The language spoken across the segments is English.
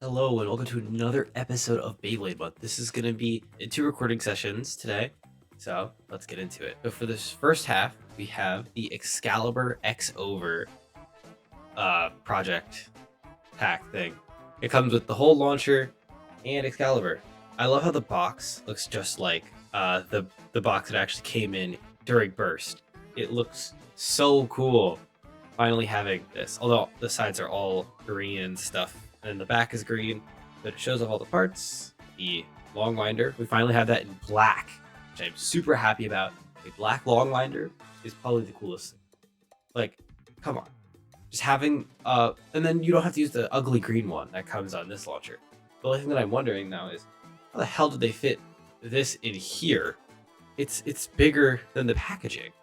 Hello and welcome to another episode of Beyblade Month. This is going to be in two recording sessions today, so let's get into it. So for this first half, we have the Excalibur X Over project pack thing. It comes with the whole launcher and Excalibur. I love how the box looks just like the box that actually came in during Burst. It looks so cool. Finally having this, although the sides are all green and stuff, and the back is green, but it shows off all the parts. The long winder, we finally have that in black, which I'm super happy about. A black long winder is probably the coolest thing. Like, come on, just having and then you don't have to use the ugly green one that comes on this launcher. The only thing that I'm wondering now is how the hell did they fit this in here? It's bigger than the packaging,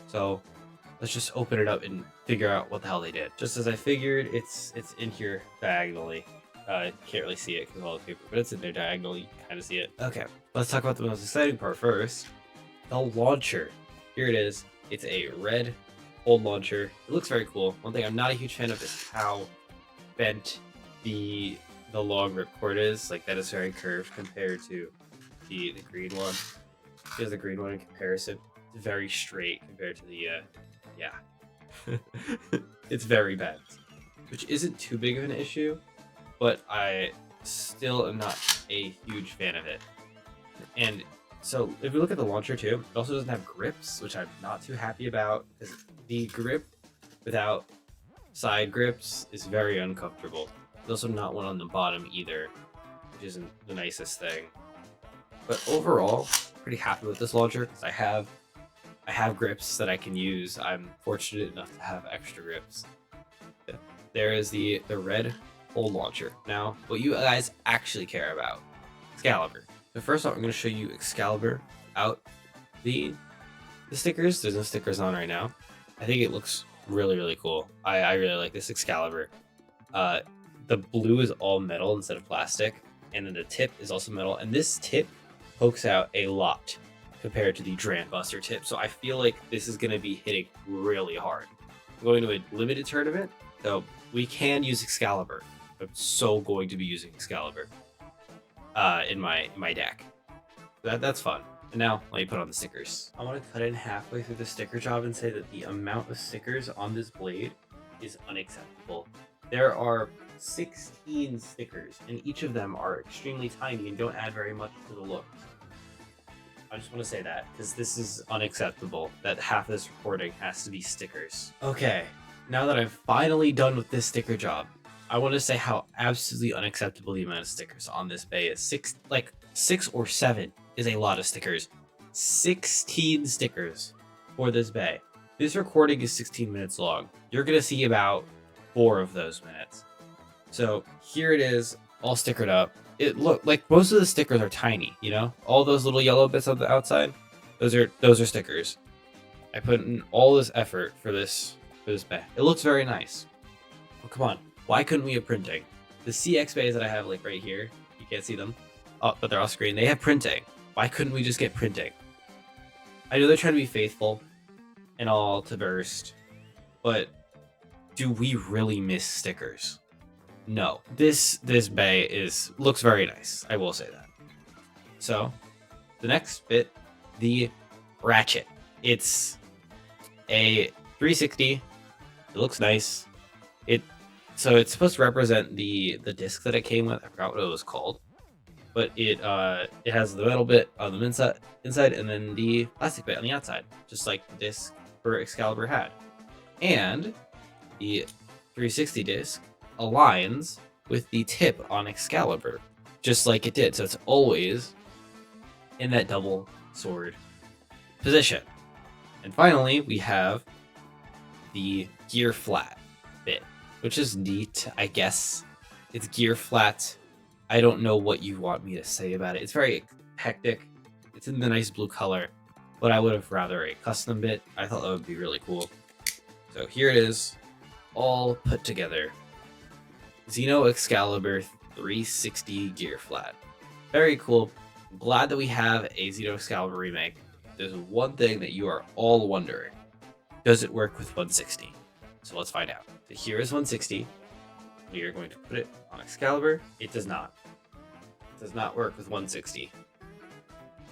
so let's just open it up and figure out what the hell they did. Just as I figured, it's in here diagonally. You can't really see it because of all the paper, but it's in there diagonally. You can kind of see it. Okay, let's talk about the most exciting part first. The launcher. Here it is. It's a red old launcher. It looks very cool. One thing I'm not a huge fan of is how bent the long ripcord is. Like, that is very curved compared to the green one. Because the green one in comparison is very straight compared to the yeah. It's very bent, which isn't too big of an issue, but I still am not a huge fan of it. And so if we look at the launcher too, it also doesn't have grips, which I'm not too happy about, because the grip without side grips is very uncomfortable. There's also not one on the bottom either, which isn't the nicest thing. But overall, pretty happy with this launcher because I have grips that I can use. I'm fortunate enough to have extra grips. There is the red old launcher. Now, what you guys actually care about, Excalibur. So first off, I'm going to show you Excalibur out the stickers. There's no stickers on right now. I think it looks really, really cool. I really like this Excalibur. The blue is all metal instead of plastic, and then the tip is also metal, and this tip pokes out a lot compared to the Dram Buster tip. So I feel like this is going to be hitting really hard. I'm going to a limited tournament, so we can use Excalibur. I'm so going to be using Excalibur in my deck. That's fun. And now let me put on the stickers. I want to cut in halfway through the sticker job and say that the amount of stickers on this blade is unacceptable. There are 16 stickers, and each of them are extremely tiny and don't add very much to the look. I just want to say that, because this is unacceptable, that half of this recording has to be stickers. Okay, now that I'm finally done with this sticker job, I want to say how absolutely unacceptable the amount of stickers on this bay is. Six or seven is a lot of stickers. 16 stickers for this bay. This recording is 16 minutes long. You're going to see about 4 of those minutes. So here it is, all stickered up. It look like most of the stickers are tiny, you know, all those little yellow bits on the outside, those are stickers. I put in all this effort for this bay. It looks very nice. Oh, come on, why couldn't we have printing? The CX bays that I have, like right here, you can't see them, but they're off screen. They have printing. Why couldn't we just get printing? I know they're trying to be faithful and all to Burst, but do we really miss stickers? No, this bay looks very nice. I will say that. So, the next bit, the ratchet. It's a 360. It looks nice. So it's supposed to represent the disc that it came with. I forgot what it was called, but it has the metal bit on the inside, and then the plastic bit on the outside, just like the disc for Excalibur had. And the 360 disc aligns with the tip on Excalibur, just like it did. So it's always in that double sword position. And finally, we have the gear flat bit, which is neat, I guess. It's gear flat. I don't know what you want me to say about it. It's very hectic. It's in the nice blue color, but I would have rather a custom bit. I thought that would be really cool. So here it is, all put together. Xeno Xcalibur 360 gear flat. Very cool. I'm glad that we have a Xeno Xcalibur remake. There's one thing that you are all wondering. Does it work with 160? So let's find out. So here is 160. We are going to put it on Excalibur. It does not. It does not work with 160.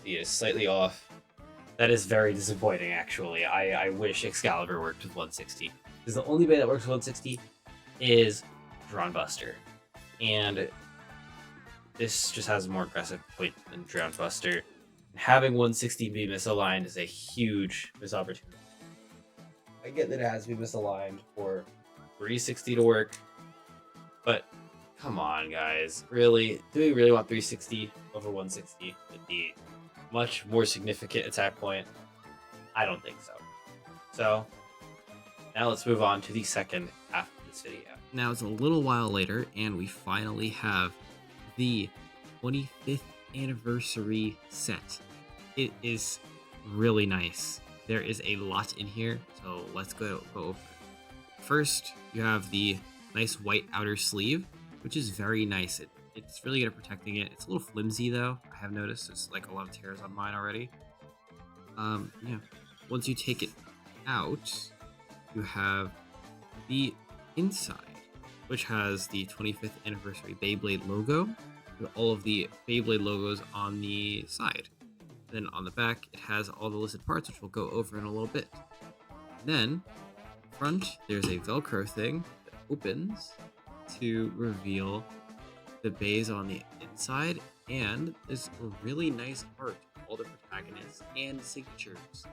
He is slightly off. That is very disappointing, actually. I wish Excalibur worked with 160. Because the only way that works with 160 is Drawn Buster. And this just has a more aggressive point than Drawn Buster. Having 160 be misaligned is a huge missed opportunity. I get that it has to be misaligned for 360 to work, but come on, guys. Really? Do we really want 360 over 160 with the much more significant attack point? I don't think so. So, now let's move on to the second half of this video. Now it's a little while later, and we finally have the 25th anniversary set. It is really nice. There is a lot in here, so let's go over it. First, you have the nice white outer sleeve, which is very nice. It's really good at protecting it. It's a little flimsy though. I have noticed there's like a lot of tears on mine already. Yeah. Once you take it out, you have the inside, which has the 25th anniversary Beyblade logo with all of the Beyblade logos on the side. Then on the back, it has all the listed parts, which we'll go over in a little bit. Then, front, there's a Velcro thing that opens to reveal the bays on the inside, and there's a really nice art of all the protagonists and signatures,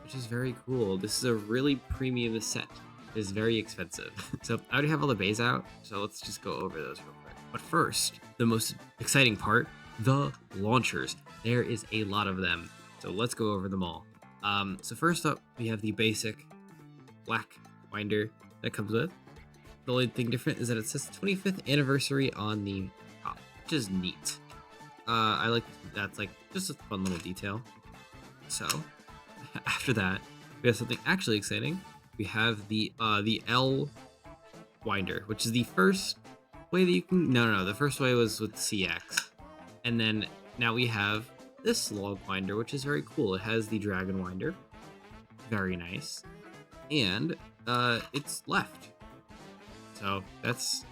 which is very cool. This is a really premium set. It is very expensive. So I already have all the bays out, so let's just go over those real quick. But first, the most exciting part, the launchers. There is a lot of them, so let's go over them all. So first up, we have the basic black winder that comes with. The only thing different is that it says 25th anniversary on the top, which is neat. I like that's like just a fun little detail. So after that, we have something actually exciting. We have the L winder, which is the first way that you can. No. The first way was with CX, and then now we have this log winder, which is very cool. It has the dragon winder, very nice, and it's left. So that's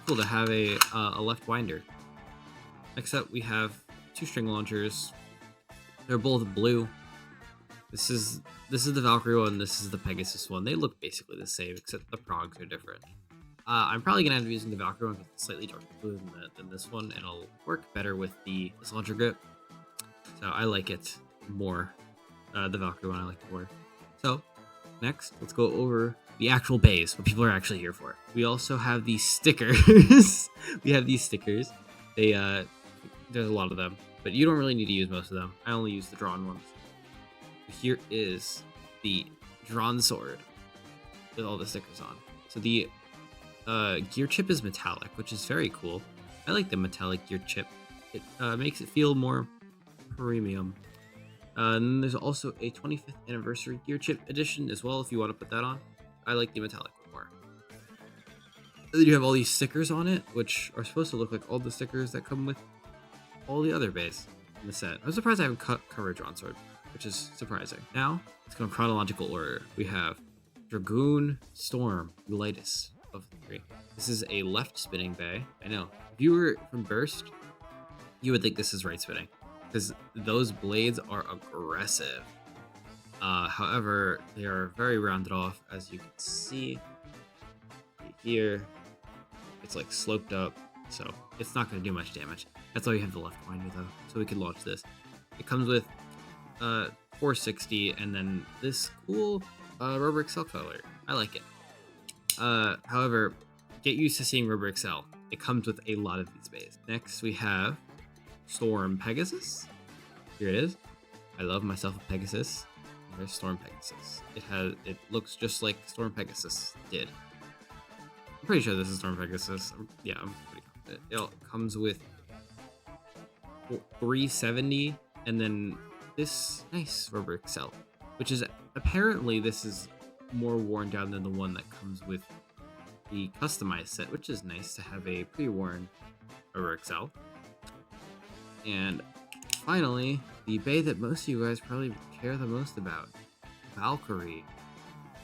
cool to have a left winder. Next up, we have two string launchers. They're both blue. This is the Valkyrie one. This is the Pegasus one. They look basically the same, except the progs are different. I'm probably gonna end up using the Valkyrie one because it's slightly darker blue than this one. It'll work better with this launcher grip. So I like it more. The Valkyrie one I like it more. So next, let's go over the actual bays, what people are actually here for. We also have these stickers. We have these stickers. They there's a lot of them, but you don't really need to use most of them. I only use the drawn ones. Here is the drawn sword with all the stickers on. So the gear chip is metallic, which is very cool. I like the metallic gear chip. It makes it feel more premium. And there's also a 25th anniversary gear chip edition as well, if you want to put that on. I like the metallic one more. And then you have all these stickers on it, which are supposed to look like all the stickers that come with all the other bays in the set. I'm surprised I haven't covered drawn sword, which is surprising. Now, let's go in chronological order. We have Dragoon, Storm, the lightest of the three. This is a left spinning bay. I know, if you were from Burst, you would think this is right spinning, because those blades are aggressive. However, they are very rounded off, as you can see here. It's like sloped up, so it's not going to do much damage. That's why we have the left winder though, so we can launch this. It comes with 460 and then this cool Rubber Excel color. I like it. However, get used to seeing Rubber Excel. It comes with a lot of these bays. Next, we have Storm Pegasus. Here it is. I love myself a Pegasus. There's Storm Pegasus. It looks just like Storm Pegasus did. I'm pretty sure this is Storm Pegasus. I'm pretty confident. It comes with 370 and then this nice Rubber Excel, which is apparently this is more worn down than the one that comes with the customized set, which is nice to have a pre-worn Rubber Excel. And finally, the bay that most of you guys probably care the most about, Valkyrie.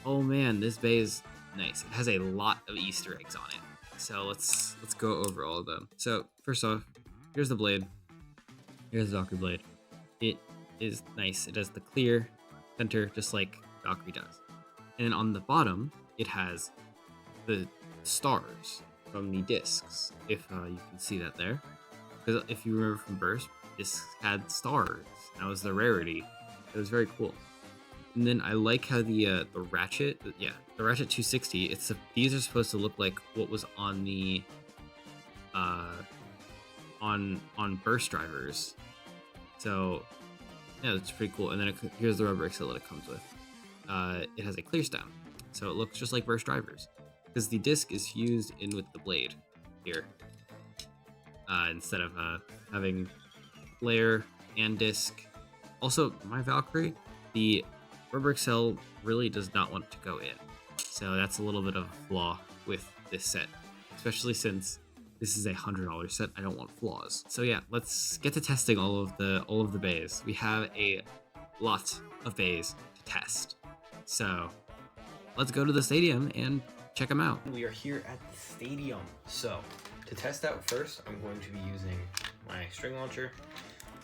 Oh man, this bay is nice. It has a lot of Easter eggs on it. So let's go over all of them. So first off, here's the blade. Here's the Valkyrie blade. It is nice. It has the clear center, just like Valkyrie does. And then on the bottom, it has the stars from the discs, if you can see that there. Because if you remember from Burst, discs had stars. That was the rarity. It was very cool. And then I like how the ratchet, the ratchet 260. These are supposed to look like what was on the on Burst drivers. So yeah, that's pretty cool. And then here's the rubber excel that it comes with. It has a clear stem, so it looks just like Burst drivers, because the disc is fused in with the blade here, instead of having layer and disc. Also, my Valkyrie, the rubber excel really does not want to go in, so that's a little bit of a flaw with this set, especially since this is a $100 set. I don't want flaws. So yeah, let's get to testing all of the bays. We have a lot of bays to test. So let's go to the stadium and check them out. We are here at the stadium. So to test out first, I'm going to be using my string launcher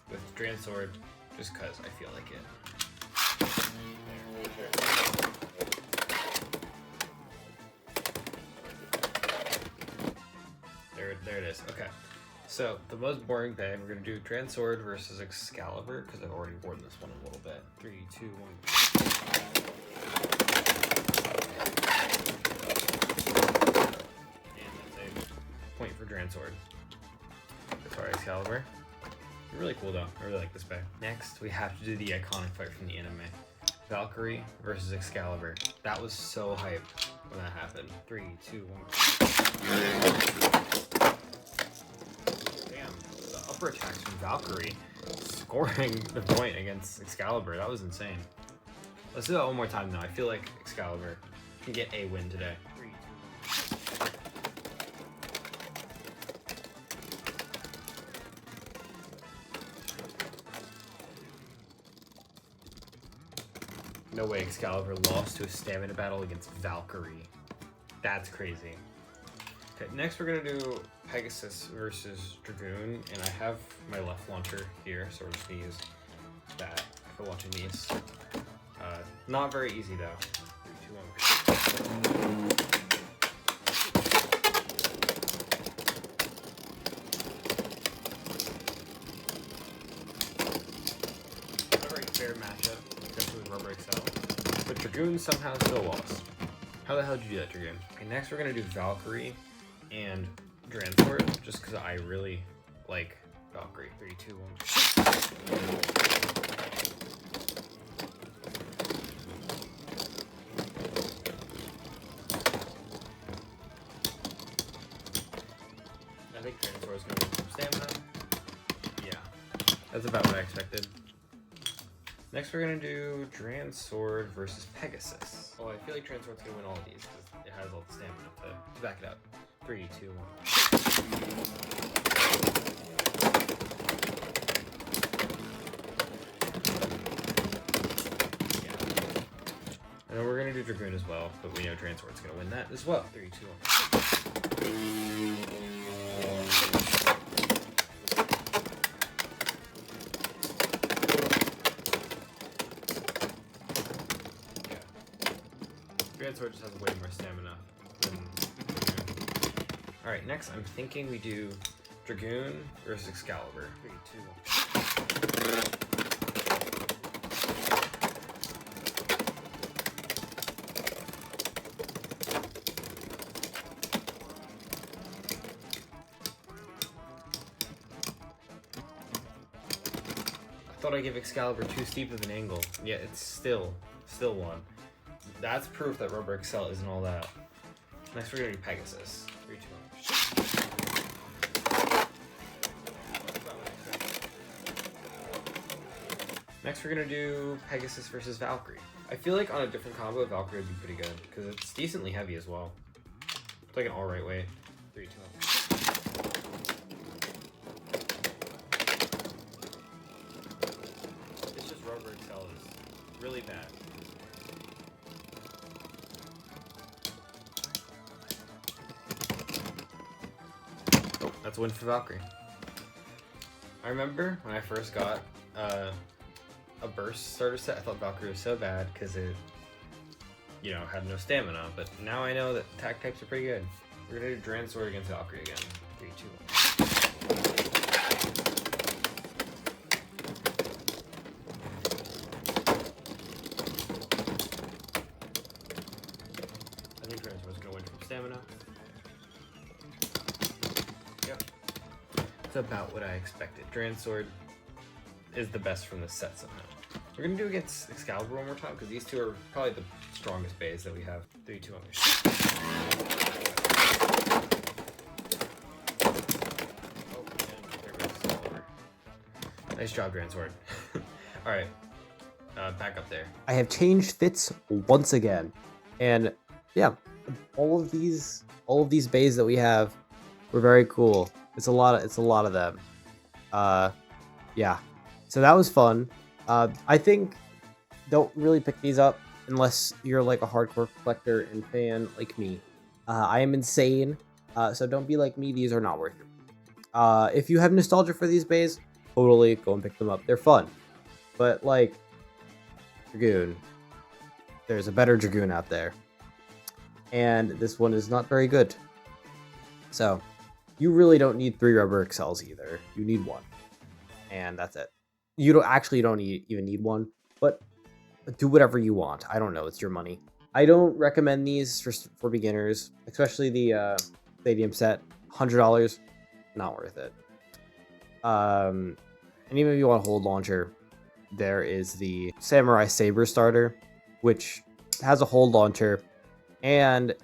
with Strand Sword, just cause I feel like it. There it is. Okay. So the most boring bag, we're gonna do Strand Sword versus Excalibur, because I've already worn this one a little bit. 3, 2, 1. And that's a point for Strand Sword. Sorry, Excalibur. Really cool though. I really like this bag. Next, we have to do the iconic fight from the anime. Valkyrie versus Excalibur. That was so hyped when that happened. 3, 2, 1. Damn, the upper attacks from Valkyrie scoring the point against Excalibur. That was insane. Let's do that one more time though. I feel like Excalibur can get a win today. 3, 2, 1. No way Excalibur lost to a stamina battle against Valkyrie. That's crazy. Okay, next we're gonna do Pegasus versus Dragoon, and I have my left launcher here, so we're just gonna use that for launching these. Not very easy though. 3, 2, 1. Not a very fair matchup, especially with Rubber Excel. But Dragoon somehow still lost. How the hell did you do that, Dragoon? Okay, next we're gonna do Valkyrie and Strand Sword, just because I really like Valkyrie. 3, 2, 1. I think Strand Sword is gonna win some stamina. Yeah, that's about what I expected. Next we're gonna do Strand Sword versus Pegasus. Oh, I feel like Strand Sword's gonna win all of these because it has all the stamina to back it up. 3, 2, 1. Yeah. And then we're gonna do Dragoon as well, but we know Strand Sword's gonna win that as well. 3, 2, 1. Strand Sword just has way more stamina than Dragoon. Alright, next I'm thinking we do Dragoon versus Excalibur. 3, 2, 1. I thought I'd give Excalibur too steep of an angle, yet it's still won. That's proof that Rubber Excel isn't all that. Next we're gonna do Pegasus. 3, 2, 1. Next we're gonna do Pegasus versus Valkyrie. I feel like on a different combo, Valkyrie would be pretty good, because it's decently heavy as well. It's like an alright weight. 3, 2, 1. It's just Rubber Excel is really bad. That's a win for Valkyrie. I remember when I first got a burst starter set, I thought Valkyrie was so bad because it, you know, had no stamina. But now I know that attack types are pretty good. We're gonna do Dran Sword against Valkyrie again. 3, 2, 1. I think Dran Sword's gonna win from stamina. Yep. It's about what I expected. Dran Sword is the best from this set somehow. We're gonna do against Excalibur one more time because these two are probably the strongest bays that we have. 3, 2, 1. Oh, and there goes Excalibur. Nice job, Grand Sword. All right, back up there. I have changed fits once again, and yeah, all of these bays that we have were very cool. It's a lot of them. Yeah, so that was fun. I think don't really pick these up unless you're like a hardcore collector and fan like me. I am insane, so don't be like me. These are not worth it. If you have nostalgia for these bays, totally go and pick them up. They're fun, but like Dragoon, there's a better Dragoon out there, and this one is not very good. So you really don't need 3 rubber excels either. You need 1, and that's it. You don't even need 1, but do whatever you want. I don't know. It's your money. I don't recommend these for beginners, especially the Stadium set. $100, not worth it. And even if you want a hold launcher, there is the Samurai Saber starter, which has a hold launcher and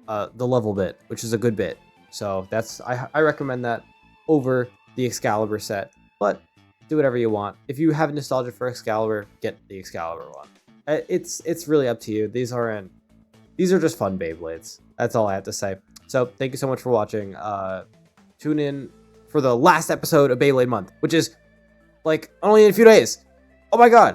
the level bit, which is a good bit. So I recommend that over the Excalibur set, but do whatever you want. If you have nostalgia for Excalibur, get the Excalibur one. It's really up to you. These are just fun Beyblades. That's all I have to say. So thank you so much for watching. Tune in for the last episode of Beyblade Month, which is like only in a few days. Oh my god.